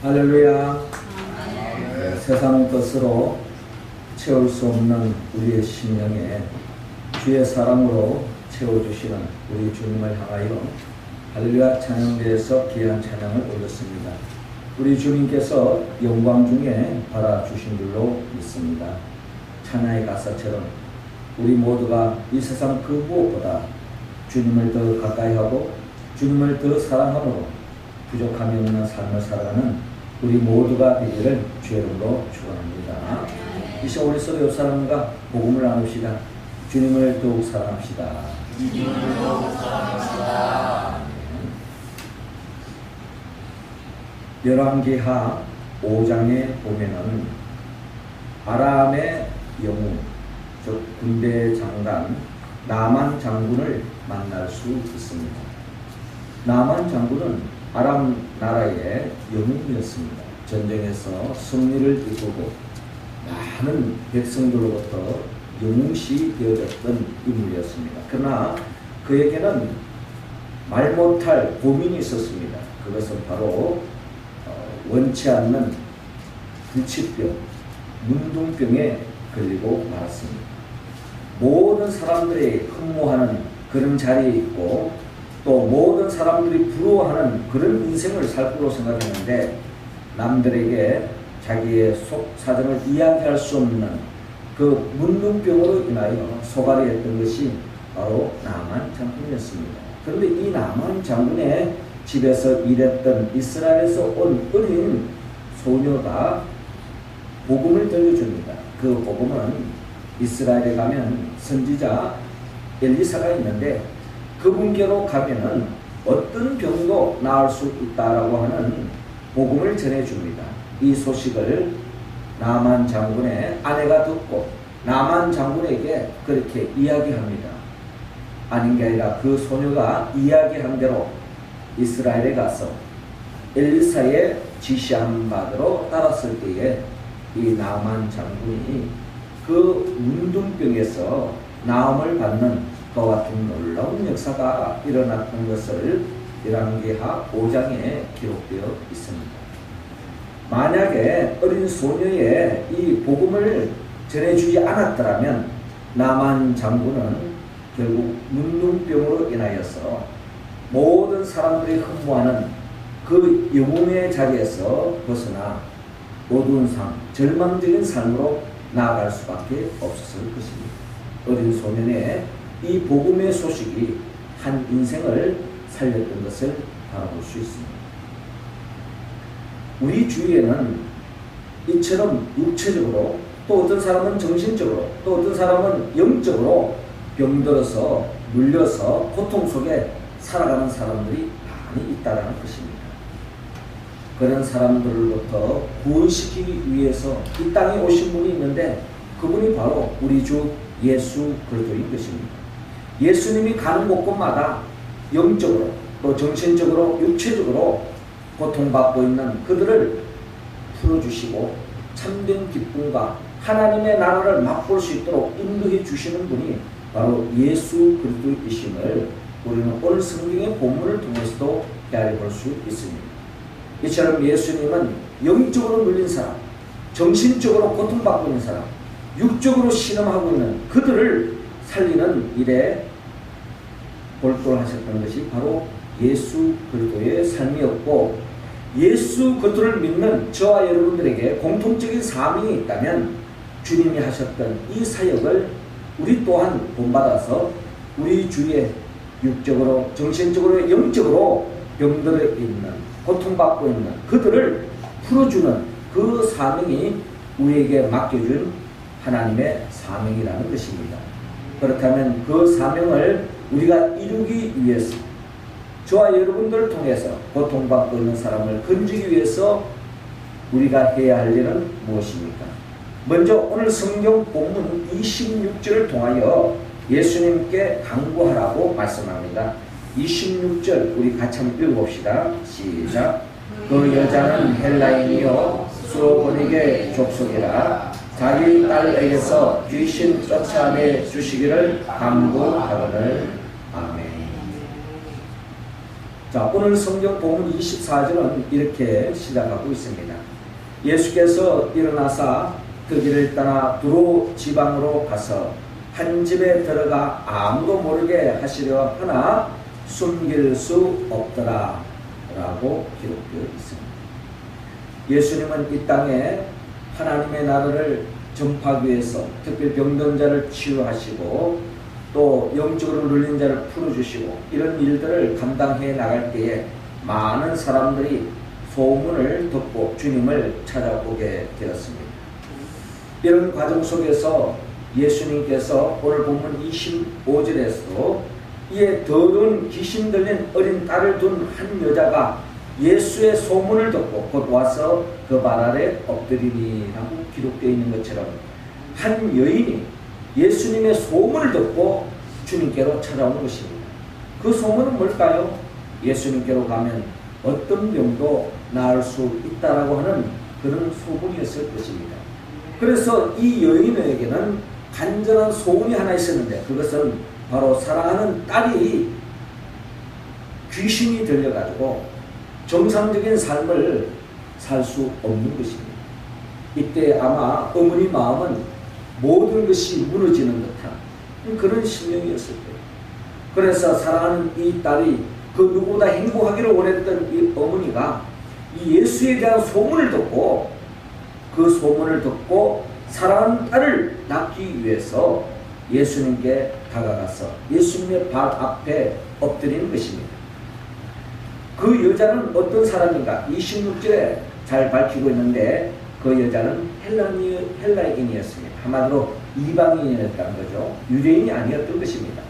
할렐루야. 세상 것으로 채울 수 없는 우리의 심령에 주의 사랑으로 채워주시는 우리 주님을 향하여 할렐루야 찬양대에서 귀한 찬양을 올렸습니다. 우리 주님께서 영광 중에 받아주신 줄로 믿습니다. 찬양의 가사처럼 우리 모두가 이 세상 그 무엇보다 주님을 더 가까이 하고 주님을 더 사랑함으로 부족함이 없는 삶을 살아가는 우리 모두가 되기를 주의 이름으로 축원합니다. 이 시간 우리 서로 옆 사람과 복음을 나눕시다. 주님을 더욱 사랑합시다. 주님을 더욱 사랑합시다. 열왕기하 5장에 보면은 아람의 영웅, 즉 군대 장관 나만 장군을 만날 수 있습니다. 나만 장군은 아람 나라의 영웅이었습니다. 전쟁에서 승리를 이루고 많은 백성들로부터 영웅시 되어졌던 인물이었습니다. 그러나 그에게는 말 못할 고민이 있었습니다. 그것은 바로 원치 않는 불치병, 문둥병에 걸리고 말았습니다. 모든 사람들이 흠모하는 그런 자리에 있고 또 모든 사람들이 부러워하는 그런 인생을 살 거로 생각했는데 남들에게 자기의 속 사정을 이야기할 수 없는 그 문둥병으로 인하여 소갈이했던 것이 바로 나만 장군이었습니다. 그런데 이 나만 장군의 집에서 일했던 이스라엘에서 온 어린 소녀가 복음을 들려줍니다. 그 복음은 이스라엘에 가면 선지자 엘리사가 있는데 그분께로 가면은 어떤 병도 나을 수 있다라고 하는 복음을 전해줍니다. 이 소식을 나만 장군의 아내가 듣고 나만 장군에게 그렇게 이야기합니다. 아닌 게 아니라 그 소녀가 이야기한 대로 이스라엘에 가서 엘리사의 지시한 바대로 따랐을 때에 이 나만 장군이 그 문둥병에서 나음을 받는 그와 같은 놀라운 역사가 일어났던 것을 열왕기하 5장에 기록되어 있습니다. 만약에 어린 소녀의 이 복음을 전해주지 않았더라면 나만 장군은 결국 문둥병으로 인하여서 모든 사람들이 흠모하는 그 영웅의 자리에서 벗어나 어두운 삶, 절망적인 삶으로 나아갈 수밖에 없었을 것입니다. 어린 소년의 이 복음의 소식이 한 인생을 살렸던 것을 바라볼 수 있습니다. 우리 주위에는 이처럼 육체적으로 또 어떤 사람은 정신적으로 또 어떤 사람은 영적으로 병들어서 물려서 고통 속에 살아가는 사람들이 많이 있다는 것입니다. 그런 사람들로부터 구원시키기 위해서 이 땅에 오신 분이 있는데 그분이 바로 우리 주 예수 그리스도인 것입니다. 예수님이 가는 곳곳마다 영적으로 또 정신적으로 육체적으로 고통받고 있는 그들을 풀어주시고 참된 기쁨과 하나님의 나라를 맛볼 수 있도록 인도해 주시는 분이 바로 예수 그리스도이심을 우리는 오늘 성경의 본문을 통해서도 헤아려 볼 수 있습니다. 이처럼 예수님은 영적으로 눌린 사람, 정신적으로 고통받고 있는 사람, 육적으로 신음하고 있는 그들을 살리는 일에 몰두하셨던 것이 바로 예수 그리스도의 삶이었고 예수 그리스도를 믿는 저와 여러분들에게 공통적인 사명이 있다면 주님이 하셨던 이 사역을 우리 또한 본받아서 우리 주위에 육적으로 정신적으로 영적으로 병들어 있는 고통받고 있는 그들을 풀어주는 그 사명이 우리에게 맡겨준 하나님의 사명이라는 것입니다. 그렇다면 그 사명을 우리가 이루기 위해서 저와 여러분들을 통해서 고통받고 있는 사람을 건지기 위해서 우리가 해야 할 일은 무엇입니까? 먼저 오늘 성경 본문 26절을 통하여 예수님께 간구하라고 말씀합니다. 26절 우리 같이 한번 읽어봅시다. 시작. 그 여자는 헬라인이요 수로보닉의 족속이라 자기 딸에게서 귀신 쫓아내 주시기를 간구하거늘. 아멘. 자, 오늘 성경 본문 24절은 이렇게 시작하고 있습니다. 예수께서 일어나사 그 길을 떠나 두로 지방으로 가서 한 집에 들어가 아무도 모르게 하시려 하나 숨길 수 없더라 라고 기록되어 있습니다. 예수님은 이 땅에 하나님의 나라를 전파하기 위해서 특별히 병든 자를 치유하시고 또 영적으로 눌린 자를 풀어주시고 이런 일들을 감당해 나갈 때에 많은 사람들이 소문을 듣고 주님을 찾아오게 되었습니다. 이런 과정 속에서 예수님께서 오늘 본문 25절에서 이에 더러운 귀신 들린 어린 딸을 둔 한 여자가 예수의 소문을 듣고 곧 와서 그 발 아래 엎드리니라고 기록되어 있는 것처럼 한 여인이 예수님의 소문을 듣고 주님께로 찾아오는 것입니다. 그 소문은 뭘까요? 예수님께로 가면 어떤 병도 나을 수 있다라고 하는 그런 소문이었을 것입니다. 그래서 이 여인에게는 간절한 소원이 하나 있었는데 그것은 바로 사랑하는 딸이 귀신이 들려가지고 정상적인 삶을 살 수 없는 것입니다. 이때 아마 어머니 마음은 모든 것이 무너지는 듯한 그런 심령이었을 거예요. 그래서 사랑하는 이 딸이 그 누구보다 행복하기를 원했던 이 어머니가 이 예수에 대한 소문을 듣고 그 소문을 듣고 사랑하는 딸을 낳기 위해서 예수님께 다가가서 예수님의 발 앞에 엎드리는 것입니다. 그 여자는 어떤 사람인가? 26절에 잘 밝히고 있는데 그 여자는 헬라인이었습니다. 한마디로 이방인이었다는 거죠. 유대인이 아니었던 것입니다.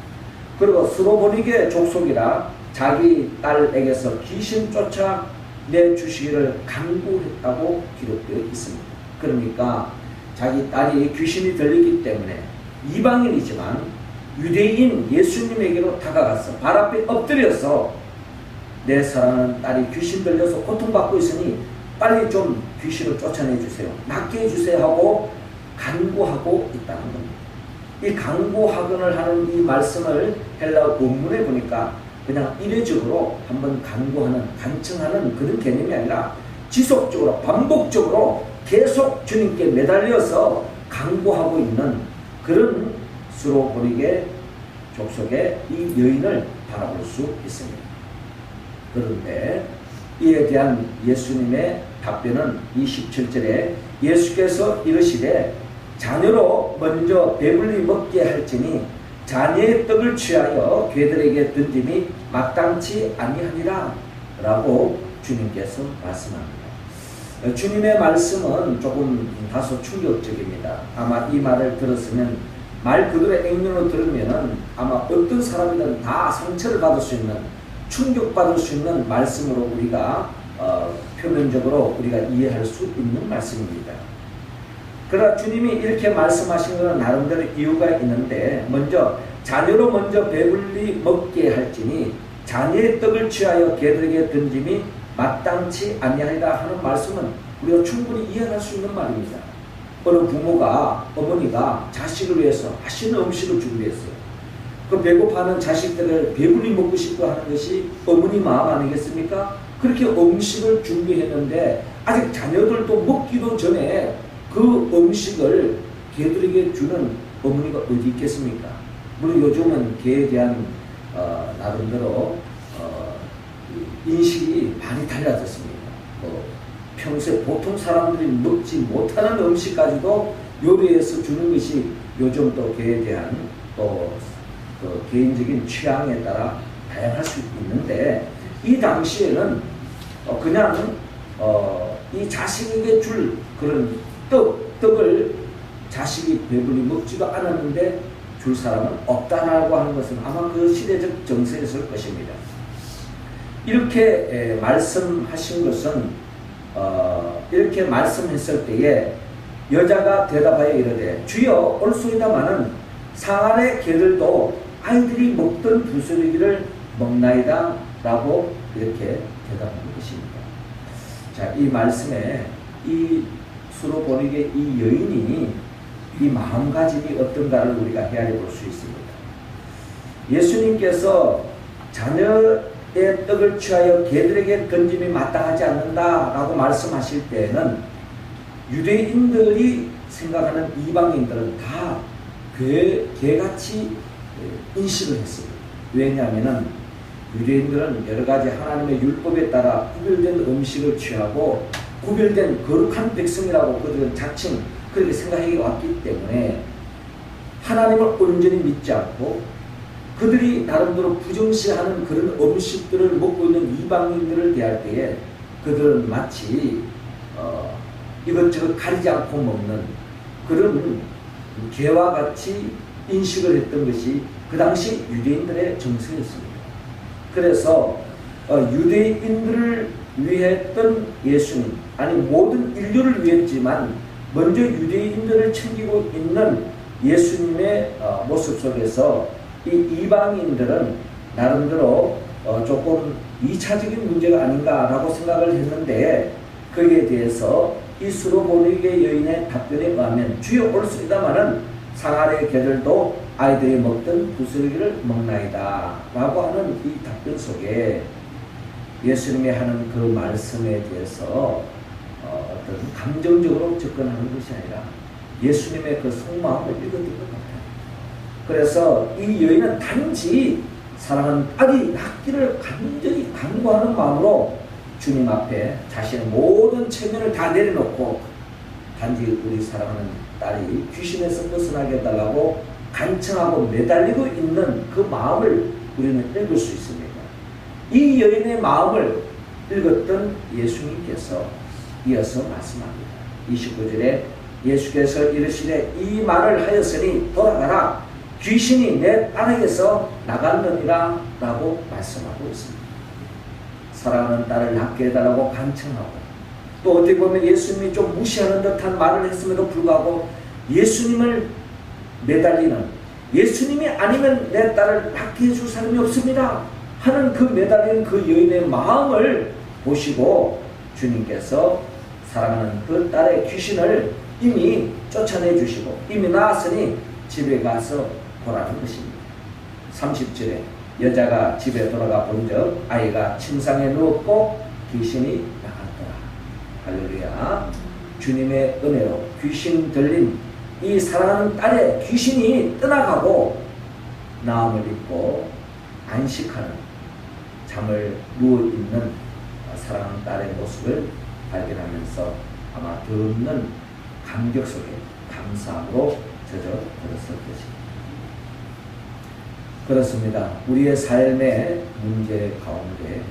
그리고 스로보니게 족속이라 자기 딸에게서 귀신 쫓아내주시기를 간구했다고 기록되어 있습니다. 그러니까 자기 딸이 귀신이 들리기 때문에 이방인이지만 유대인 예수님에게로 다가가서 발 앞에 엎드려서 내 사랑하는 딸이 귀신 들려서 고통받고 있으니 빨리 좀 귀신을 쫓아내 주세요. 낫게 해주세요 하고 간구하고 있다는 겁니다. 이 간구하건을 하는 이 말씀을 헬라 원문에 보니까 그냥 이례적으로 한번 간구하는, 간청하는 그런 개념이 아니라 지속적으로 반복적으로 계속 주님께 매달려서 간구하고 있는 그런 스로보니게 족속의 이 여인을 바라볼 수 있습니다. 그런데 이에 대한 예수님의 답변은 27절에 예수께서 이르시되 자녀로 먼저 배불리 먹게 할지니 자녀의 떡을 취하여 괴들에게 던짐이 마땅치 아니하니라 라고 주님께서 말씀합니다. 주님의 말씀은 조금 다소 충격적입니다. 아마 이 말을 들었으면 말 그대로 액면으로 들으면 아마 어떤 사람이든 다 상처를 받을 수 있는, 충격받을 수 있는 말씀으로 우리가 표면적으로 우리가 이해할 수 있는 말씀입니다. 그러나 주님이 이렇게 말씀하신 것은 나름대로 이유가 있는데, 먼저 자녀로 먼저 배불리 먹게 할지니 자녀의 떡을 취하여 개들에게 던짐이 마땅치 아니하리라 하는 말씀은 우리가 충분히 이해할 수 있는 말입니다. 어느 부모가, 어머니가 자식을 위해서 맛있는 음식을 준비했어요. 그 배고파하는 자식들을 배불리 먹고 싶어 하는 것이 어머니 마음 아니겠습니까? 그렇게 음식을 준비했는데 아직 자녀들도 먹기도 전에 그 음식을 개들에게 주는 어머니가 어디 있겠습니까? 물론 요즘은 개에 대한 나름대로 인식이 많이 달라졌습니다. 평소에 보통 사람들이 먹지 못하는 음식까지도 요리해서 주는 것이 요즘 또 개에 대한 또 개인적인 취향에 따라 다양할 수 있는데, 이 당시에는 그냥 이 자식에게 줄 그런 떡을 자식이 배불리 먹지도 않았는데 줄 사람은 없다라고 하는 것은 아마 그 시대적 정세였을 것입니다. 이렇게 말씀하신 것은 이렇게 말씀했을 때에 여자가 대답하여 이르되 주여 올소이다마는 상아의 개들도 아이들이 먹던 부스러기를 먹나이다 라고 이렇게 대답하는 것입니다. 자, 이 말씀에 이 스로보니게 이 여인이 이 마음가짐이 어떤가를 우리가 헤아려 볼 수 있습니다. 예수님께서 자녀 떡을 취하여 개들에게 던짐이 마땅하지 않는다라고 말씀하실 때에는 유대인들이 생각하는 이방인들은 다 개같이 인식을 했습니다. 왜냐하면 유대인들은 여러 가지 하나님의 율법에 따라 구별된 음식을 취하고 구별된 거룩한 백성이라고 그들은 자칭 그렇게 생각해 왔기 때문에 하나님을 온전히 믿지 않고 그들이 나름대로 부정시하는 그런 음식들을 먹고 있는 이방인들을 대할 때에 그들은 마치 이것저것 가리지 않고 먹는 그런 개와 같이 인식을 했던 것이 그 당시 유대인들의 정서였습니다. 그래서 유대인들을 위했던 예수님, 아니 모든 인류를 위했지만 먼저 유대인들을 챙기고 있는 예수님의 모습 속에서 이 이방인들은 나름대로 조금 2차적인 문제가 아닌가라고 생각을 했는데 거기에 대해서 이 수로보니게 여인의 답변에 의하면 주여 옳소이다마는 상하의 개들도 아이들이 먹던 부스러기를 먹나이다 라고 하는 이 답변 속에 예수님이 하는 그 말씀에 대해서 어떤 감정적으로 접근하는 것이 아니라 예수님의 그 속마음을 읽었던 것 같아요. 그래서 이 여인은 단지 사랑하는 딸이 낫기를 간절히 간구하는 마음으로 주님 앞에 자신의 모든 체면을 다 내려놓고 단지 우리 사랑하는 딸이 귀신에서 벗어나게 해달라고 간청하고 매달리고 있는 그 마음을 우리는 읽을 수 있습니다. 이 여인의 마음을 읽었던 예수님께서 이어서 말씀합니다. 29절에 예수께서 이르시되 이 말을 하였으니 돌아가라 귀신이 내 딸에게서 나갔느니라 라고 말씀하고 있습니다. 사랑하는 딸을 낫게 해달라고 간청하고 또 어떻게 보면 예수님이 좀 무시하는 듯한 말을 했음에도 불구하고 예수님을 매달리는 예수님이 아니면 내 딸을 낫게 해줄 사람이 없습니다 하는 그 매달리는 그 여인의 마음을 보시고 주님께서 사랑하는 그 딸의 귀신을 이미 쫓아내 주시고 이미 나았으니 집에 가서 보라는 것입니다. 30절에 여자가 집에 돌아가 본즉 아이가 침상에 누웠고 귀신이 나갔더라. 할렐루야. 주님의 은혜로 귀신 들린 이 사랑하는 딸의 귀신이 떠나가고 나음을 입고 안식하는 잠을 누워있는 사랑하는 딸의 모습을 발견하면서 아마 드없는 감격 속에 감사함으로 젖어들었을 것입니다. 그렇습니다. 우리의 삶의 문제 가운데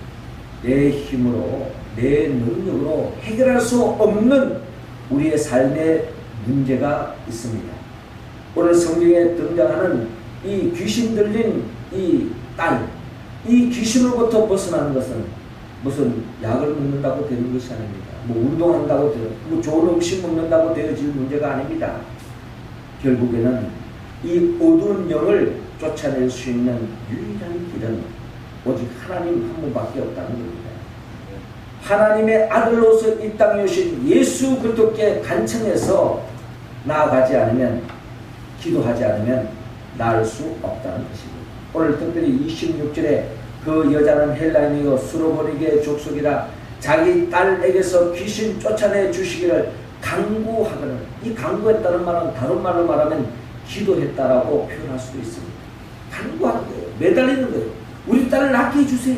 내 힘으로 내 능력으로 해결할 수 없는 우리의 삶의 문제가 있습니다. 오늘 성경에 등장하는 이 귀신 들린 이 딸, 이 귀신으로부터 벗어나는 것은 무슨 약을 먹는다고 되는 것이 아닙니다. 뭐 운동한다고 되는, 뭐 좋은 음식 먹는다고 되어질 문제가 아닙니다. 결국에는 이 어두운 영을 쫓아낼 수 있는 유일한 길은 오직 하나님 한 분밖에 없다는 겁니다. 하나님의 아들로서 이 땅에 오신 예수 그리스도께 간청해서 나아가지 않으면, 기도하지 않으면 나을 수 없다는 것입니다. 오늘 특별히 26절에 그 여자는 헬라인이요 수로보니게의 족속이라 자기 딸에게서 귀신 쫓아내 주시기를 간구하거늘, 이 간구했다는 말은 다른 말로 말하면 기도했다라고 표현할 수도 있습니다. 간구하는 거예요. 매달리는 거예요. 우리 딸을 낫게 해주세요.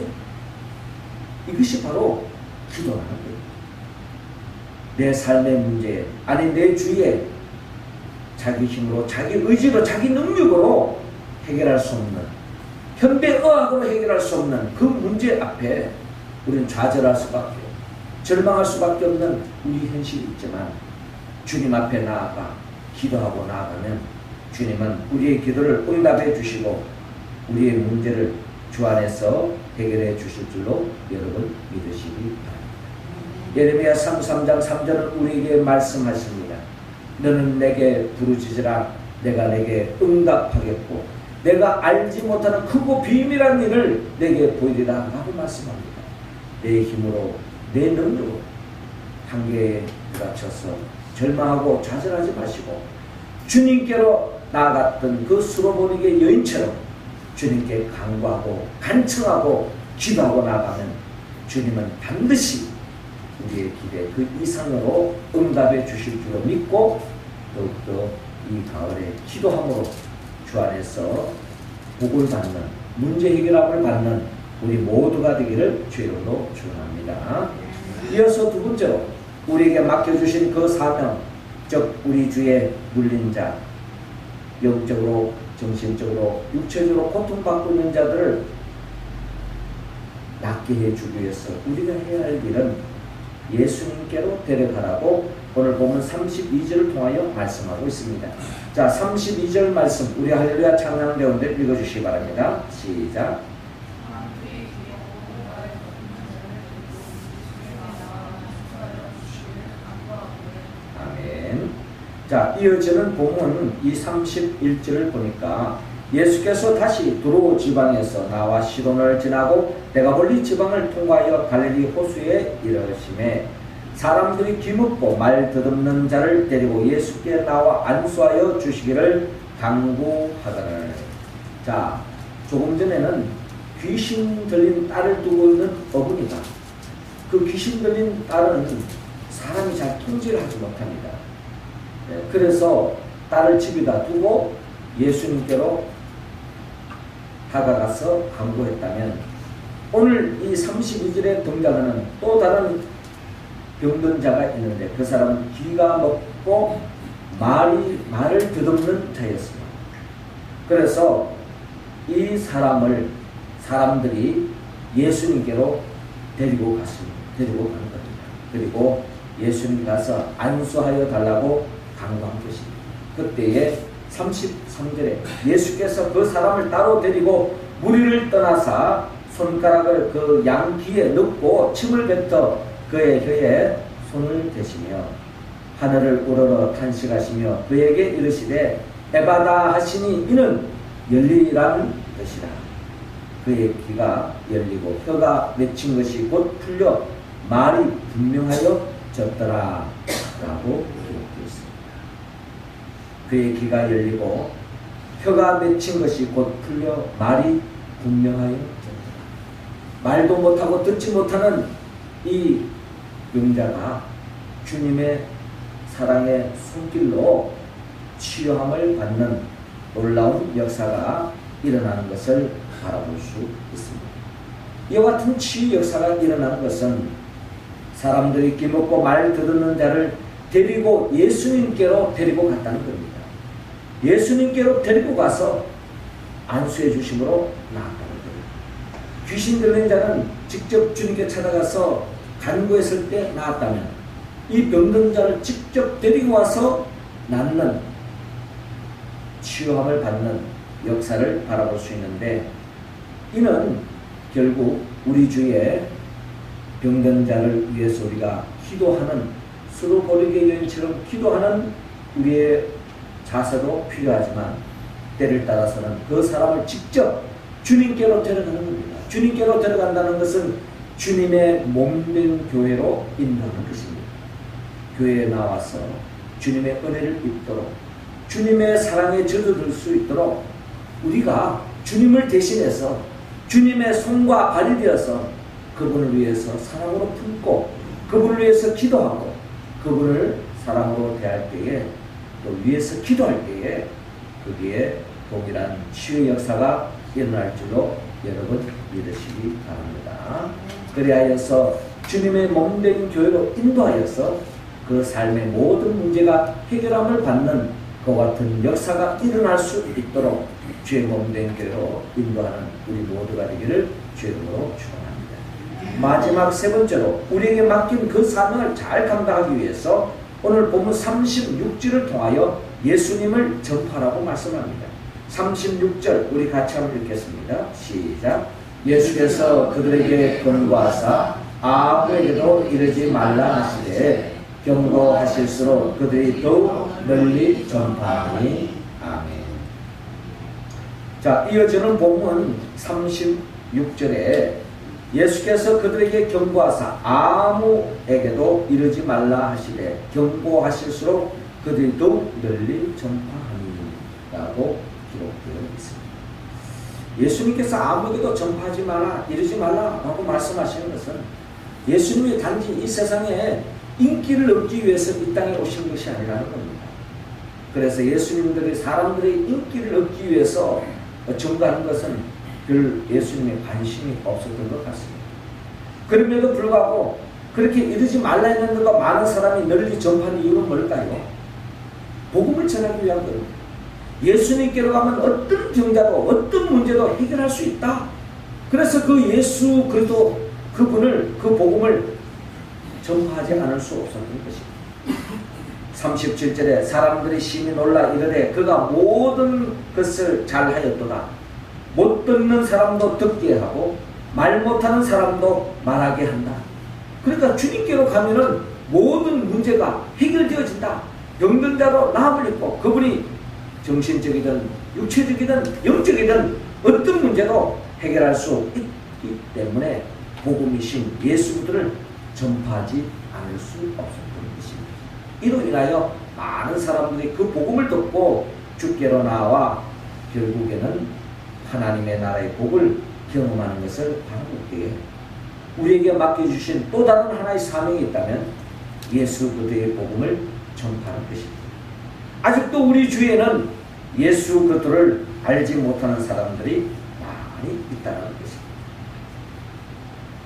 이것이 바로 기도라는 거예요. 내 삶의 문제, 아니 내 주위에 자기 힘으로, 자기 의지로, 자기 능력으로 해결할 수 없는, 현대의학으로 해결할 수 없는 그 문제 앞에 우리는 좌절할 수밖에, 절망할 수밖에 없는 우리 현실이 있지만 주님 앞에 나아가 기도하고 나아가면 주님은 우리의 기도를 응답해 주시고 우리의 문제를 주 안에서 해결해 주실 줄로 여러분 믿으시기 바랍니다. 예레미야 33장 3절은 우리에게 말씀하십니다. 너는 내게 부르짖으라 내가 내게 응답하겠고 내가 알지 못하는 크고 비밀한 일을 내게 보이리라 라고 말씀합니다. 내 힘으로 내 능력으로 한계에 부딪혀서 절망하고 좌절하지 마시고 주님께로 나아갔던 그 수로보니게 여인처럼 주님께 간구하고 간청하고 기도하고 나가면 주님은 반드시 우리의 기대 그 이상으로 응답해 주실 줄로 믿고 더욱더 이 가을에 기도함으로 주 안에서 복을 받는 문제 해결함을 받는 우리 모두가 되기를 주의 이름으로 축원합니다. 이어서 두 번째로 우리에게 맡겨주신 그 사명, 즉 우리 주의 물린 자, 영적으로 정신적으로 육체적으로 고통받고 있는 자들을 낫게 해주기 위해서 우리가 해야 할 일은 예수님께로 데려가라고 오늘 보면 32절을 통하여 말씀하고 있습니다. 자, 32절 말씀 우리 할렐루야 찬양 배우는데 읽어주시기 바랍니다. 시작. 아멘. 자, 이어지는 본문 이 31절을 보니까 예수께서 다시 두로 지방에서 나와 시돈을 지나고 데가볼리 지방을 통과하여 갈릴리 호수에 이르심에 사람들이 귀묻고 말 더듬는 자를 데리고 예수께 나와 안수하여 주시기를 당부하더라. 자, 조금 전에는 귀신 들린 딸을 두고 있는 어머니가 그 귀신 들린 딸은 사람이 잘 통제를 하지 못합니다. 그래서 딸을 집에다 두고 예수님께로 다가가서 간구했다면 오늘 이 32절에 등장하는 또 다른 병든 자가 있는데 그 사람은 귀가 먹고 말을 더듬는 자였습니다. 그래서 이 사람들이 예수님께로 데리고 가는 겁니다. 그리고 예수님 가서 안수하여 달라고 강구한 것입니다. 그때에 33절에 예수께서 그 사람을 따로 데리고 무리를 떠나사 손가락을 그 양 귀에 넣고 침을 뱉어 그의 혀에 손을 대시며 하늘을 우러러 탄식하시며 그에게 이르시되 에바다 하시니 이는 열리라는 뜻이라. 그의 귀가 열리고 혀가 맺힌 것이 곧 풀려 말이 분명하여 졌더라 라고 기록되어 있습니다. 그의 귀가 열리고 혀가 맺힌 것이 곧 풀려 말이 분명하여 졌더라. 말도 못하고 듣지 못하는 이 병자가 주님의 사랑의 손길로 치유함을 받는 놀라운 역사가 일어나는 것을 바라볼 수 있습니다. 이와 같은 치유 역사가 일어나는 것은 사람들이 귀먹고 말 듣는 자를 데리고 예수님께로 데리고 갔다는 겁니다. 예수님께로 데리고 가서 안수해 주심으로 나았다는 겁니다. 귀신 들린 자는 직접 주님께 찾아가서 간구했을 때 나았다면 이 병든 자를 직접 데리고 와서 낫는 치유함을 받는 역사를 바라볼 수 있는데 이는 결국 우리 주의 병든 자를 위해서 우리가 기도하는 스로 버리게 여인처럼 기도하는 우리의 자세도 필요하지만 때를 따라서는 그 사람을 직접 주님께로 데려가는 겁니다. 주님께로 데려간다는 것은 주님의 몸된 교회로 인도하는 것입니다. 교회에 나와서 주님의 은혜를 입도록 주님의 사랑에 젖어들 수 있도록 우리가 주님을 대신해서 주님의 손과 발이 되어서 그분을 위해서 사랑으로 품고 그분을 위해서 기도하고 그분을 사랑으로 대할 때에 또 위해서 기도할 때에 거기에 동일한 치유 역사가 일어날 줄로 여러분 믿으시기 바랍니다. 그리하여서 주님의 몸된 교회로 인도하여서 그 삶의 모든 문제가 해결함을 받는 그와 같은 역사가 일어날 수 있도록 주의 몸된 교회로 인도하는 우리 모두가 되기를 주의 이름으로 축원합니다. 마지막 세 번째로 우리에게 맡긴 그 사명을 잘 감당하기 위해서 오늘 본문 36절을 통하여 예수님을 전파하라고 말씀합니다. 36절 우리 같이 한번 읽겠습니다. 시작. 예수께서 그들에게 권고하사 아무에게도 이르지 말라 하시되 경고하실수록 그들이 더욱 널리 전파하니. 아멘. 자, 이어지는 본문 36절에 예수께서 그들에게 경고하사 아무에게도 이르지 말라 하시되 경고하실수록 그들이 더욱 널리 전파하니 라고 기록되어 있습니다. 예수님께서 아무에게도 전파하지 마라, 이러지 말라라고 말씀하시는 것은 예수님이 단지 이 세상에 인기를 얻기 위해서 이 땅에 오신 것이 아니라는 겁니다. 그래서 예수님들이 사람들의 인기를 얻기 위해서 전도하는 것은 별 예수님의 관심이 없었던 것 같습니다. 그럼에도 불구하고 그렇게 이러지 말라 했는데도 많은 사람이 널리 전파하는 이유는 뭘까요? 복음을 전하기 위한 겁니다. 예수님께로 가면 어떤 병자도 어떤 문제도 해결할 수 있다. 그래서 그 예수 그리스도 그분을, 그 복음을 전파하지 않을 수 없었던 것입니다. 37절에 사람들이 심히 놀라 이르되 그가 모든 것을 잘하였도다. 못 듣는 사람도 듣게 하고 말 못하는 사람도 말하게 한다. 그러니까 주님께로 가면은 모든 문제가 해결되어진다. 병든 자로 나음을 입고 그분이 정신적이든 육체적이든 영적이든 어떤 문제도 해결할 수 있기 때문에 복음이신 예수들을 전파하지 않을 수 없었던 것입니다. 이로 인하여 많은 사람들이 그 복음을 듣고 주께로 나와 결국에는 하나님의 나라의 복을 경험하는 것을 바라볼 때에 우리에게 맡겨주신 또 다른 하나의 사명이 있다면 예수 그리스도의 복음을 전파하는 것입니다. 아직도 우리 주위에는 예수 그리스도를 알지 못하는 사람들이 많이 있다는 것입니다.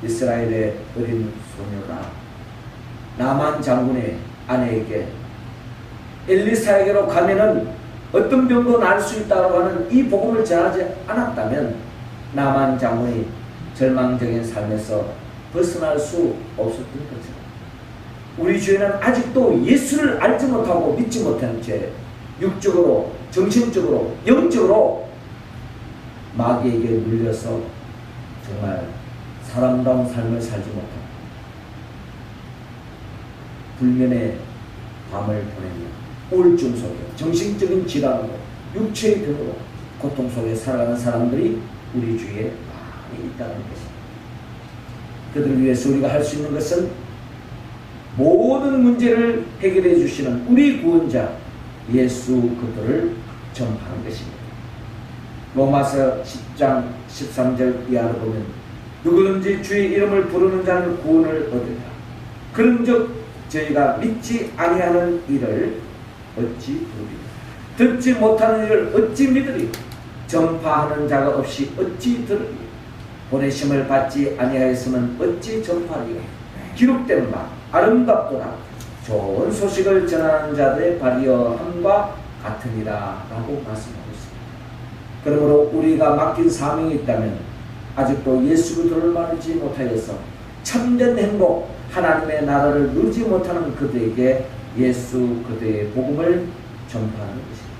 이스라엘의 어린 소녀가 나만 장군의 아내에게 엘리사에게로 가면은 어떤 병도 나을 수 있다고 하는 이 복음을 전하지 않았다면 나만 장군이 절망적인 삶에서 벗어날 수 없었던 거죠. 우리 주에는 아직도 예수를 알지 못하고 믿지 못한 채 육적으로, 정신적으로, 영적으로 마귀에게 물려서 정말 사람다운 삶을 살지 못하고 불면의 밤을 보내며 우울증 속에 정신적인 질환으로 육체의 병으로 고통 속에 살아가는 사람들이 우리 주위에 많이 있다는 것입니다. 그들을 위해서 우리가 할 수 있는 것은 모든 문제를 해결해 주시는 우리 구원자 예수 그리스도를 전파하는 것입니다. 로마서 10장 13절 이하로 보면 누구든지 주의 이름을 부르는 자는 구원을 얻으리라. 그런즉 저희가 믿지 아니하는 일을 어찌 부르리요? 듣지 못하는 일을 어찌 믿으리요? 전파하는 자가 없이 어찌 들으리요? 보내심을 받지 아니하였으면 어찌 전파하리요? 기록된 바 아름답도다. 좋은 소식을 전하는 자들의 발이여 함과 같으니라 라고 말씀하고 있습니다. 그러므로 우리가 맡긴 사명이 있다면 아직도 예수 그리스도를 말하지 못하여서 참된 행복 하나님의 나라를 누리지 못하는 그들에게 예수 그리스도의 복음을 전파하는 것입니다.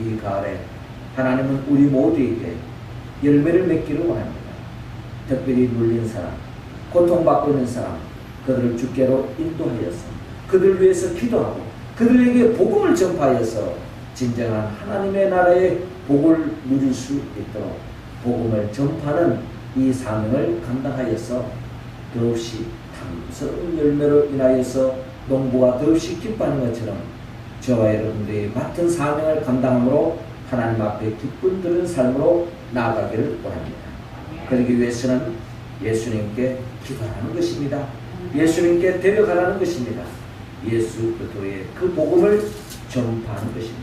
이 가을에 하나님은 우리 모두에게 열매를 맺기를 원합니다. 특별히 눌린 사람, 고통받고 있는 사람, 그들을 주께로 인도하여서 그들을 위해서 기도하고 그들에게 복음을 전파하여서 진정한 하나님의 나라의 복을 누릴 수 있도록 복음을 전파하는 이 사명을 감당하여서 더없이 탐스러운 열매로 인하여서 농부가 더없이 기뻐하는 것처럼 저와 여러분들이 맡은 사명을 감당함으로 하나님 앞에 기쁨 드는 삶으로 나아가기를 원합니다. 그러기 위해서는 예수님께 기도하는 것입니다. 예수님께 데려가라는 것입니다. 예수 그리스도의 그 복음을 전파하는 것입니다.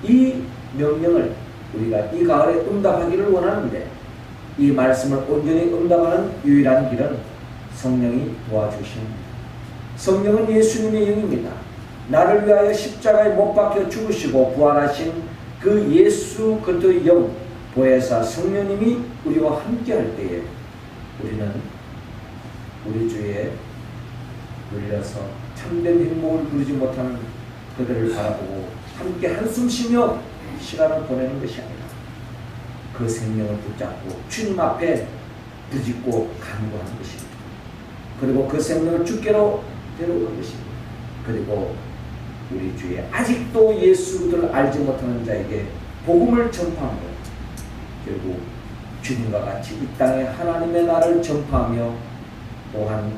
이 명령을 우리가 이 가을에 응답하기를 원하는데 이 말씀을 온전히 응답하는 유일한 길은 성령이 도와주십니다. 성령은 예수님의 영입니다. 나를 위하여 십자가에 못 박혀 죽으시고 부활하신 그 예수 그리스도의 영 보혜사 성령님이 우리와 함께할 때에 우리는 우리 주에 눌려서 참된 행복을 누리지 못하는 그들을 바라보고 함께 한숨 쉬며 시간을 보내는 것이 아니라 그 생명을 붙잡고 주님 앞에 부짓고 간구하는 것입니다. 그리고 그 생명을 주께로 데려오는 것입니다. 그리고 우리 주에 아직도 예수를 알지 못하는 자에게 복음을 전파하는 것, 결국 주님과 같이 이 땅에 하나님의 나라를 전파하며 또한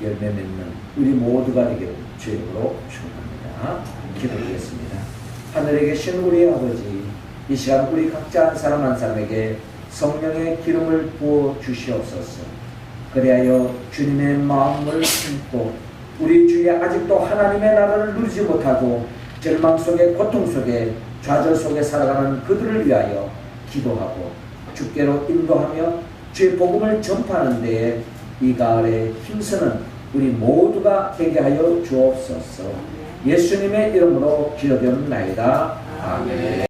열매 맺는 우리 모두가 되기를 주님으로 축원합니다. 기도드리겠습니다. 하늘에 계신 우리 아버지, 이 시간 우리 각자 한 사람 한 사람에게 성령의 기름을 부어 주시옵소서. 그리하여 주님의 마음을 품고 우리 주위에 아직도 하나님의 나라를 누리지 못하고 절망 속에 고통 속에 좌절 속에 살아가는 그들을 위하여 기도하고 주께로 인도하며 주의 복음을 전파하는 데에 이 가을에 힘쓰는 우리 모두가 되게 하여 주옵소서. 예수님의 이름으로 기도되옵나이다. 아멘.